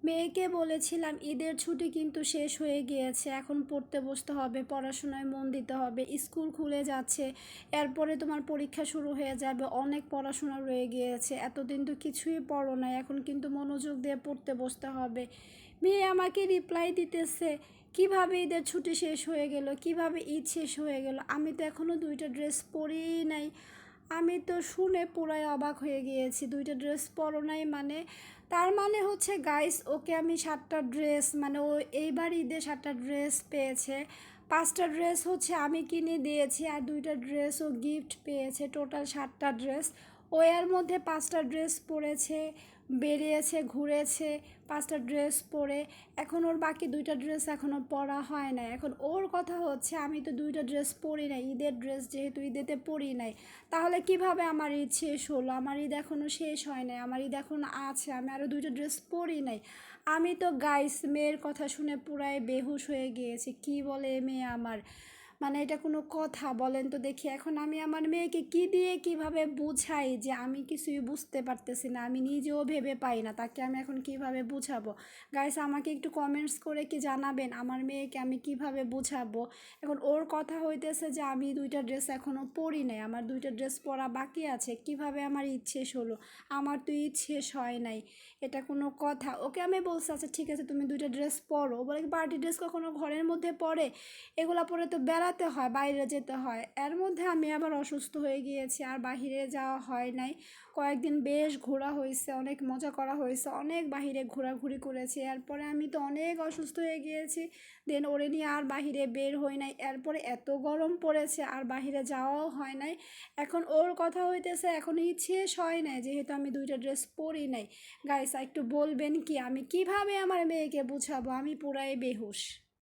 মেয়েকে বলেছিলাম ঈদের ছুটি কিন্তু শেষ হয়ে গিয়েছে, এখন পড়তে বসতে হবে, পড়াশোনায় মন দিতে হবে, স্কুল খুলে যাচ্ছে, এরপরে তোমার পরীক্ষা শুরু হয়ে যাবে, অনেক পড়াশোনা রয়ে গিয়েছে, এতদিন তো কিছুই পড়ো না, এখন কিন্তু মনোযোগ দিয়ে পড়তে বসতে হবে। মেয়ে আমাকে রিপ্লাই দিতেছে, কিভাবে ঈদের ছুটি শেষ হয়ে গেল, কিভাবে ঈদ শেষ হয়ে গেল, আমি তো এখনও দুইটা ড্রেস পরেই নাই। আমি তো শুনে পুরাই অবাক হয়ে গিয়েছি, দুইটা ড্রেস পরো নাই মানে, তার মানে হচ্ছে গাইস ওকে আমি 7টা ড্রেস, মানে ও এইবার ঈদে 7টা ড্রেস পেয়েছে। 5টা ড্রেস হচ্ছে আমি কিনে দিয়েছি আর দুইটা ড্রেস ও গিফট পেয়েছে, টোটাল 7টা ড্রেস। ও এর মধ্যে 5টা ড্রেস পরেছে, বেরিয়েছে, ঘুরেছে 5টা ড্রেস পরে। এখন ওর বাকি দুইটা ড্রেস এখনও পরা হয় নাই। এখন ওর কথা হচ্ছে আমি তো দুইটা ড্রেস পরি নাই, ঈদের ড্রেস যেহেতু ঈদেতে পরি নাই, তাহলে কিভাবে আমার ঈদ শেষ হলো? আমার ঈদ এখনও শেষ হয় নাই, আমার ঈদ এখনও আছে, আমি আরও দুইটা ড্রেস পরি নাই। আমি তো গাইস মেয়ের কথা শুনে পুরাই বেহুশ হয়ে গিয়েছি, কি বলে এ মেয়ে আমার, মানে এটা কোনো কথা বলেন তো দেখি? এখন আমি আমার মেয়েকে কি দিয়ে কিভাবে বুঝাই যে আমি কিছুই বুঝতে পারতেছি না, আমি নিজেও ভেবে পাই না, তাকে আমি এখন কিভাবে বুঝাবো? গাইস আমাকে একটু কমেন্টস করে কি জানাবেন আমার মেয়েকে আমি কিভাবে বুঝাবো। এখন ওর কথা হইতেছে যে আমি দুইটা ড্রেস এখনও পরি নাই, আমার দুইটা ড্রেস পরা বাকি আছে, কিভাবে আমার ঈদ শেষ হলো? আমার তো ঈদ শেষ হয় নাই, এটা কোনো কথা? ওকে আমি বলছি আচ্ছা ঠিক আছে তুমি দুইটা ড্রেস পরো, ও বলে পার্টি ড্রেস কখনো ঘরের মধ্যে পরে? এগুলা পরে তো বেড়াতে হয়, বাইরে যেতে হয়। এর মধ্যে আমি আবার অসুস্থ হয়ে গিয়েছি, আর বাহিরে যাওয়া হয় নাই। কয়েকদিন বেশ ঘোরা হয়েছে, অনেক মজা করা হয়েছে, অনেক বাহিরে ঘোরাঘুরি করেছি, এরপরে আমি তো অনেক অসুস্থ হয়ে গিয়েছি। দেন ওরে নিয়ে আর বাহিরে বের হই নাই, এরপরে এত গরম পড়েছে আর বাহিরে যাওয়াও হয় নাই। এখন ওর কথা হইতেছে এখন ঈদ শেষ হয় নাই যেহেতু আমি দুইটা ড্রেস পরি নাই। গাইস একটু বলবেন কি আমি কিভাবে আমার মেয়েকে বুঝাবো? আমি পুরাই বেহুশ।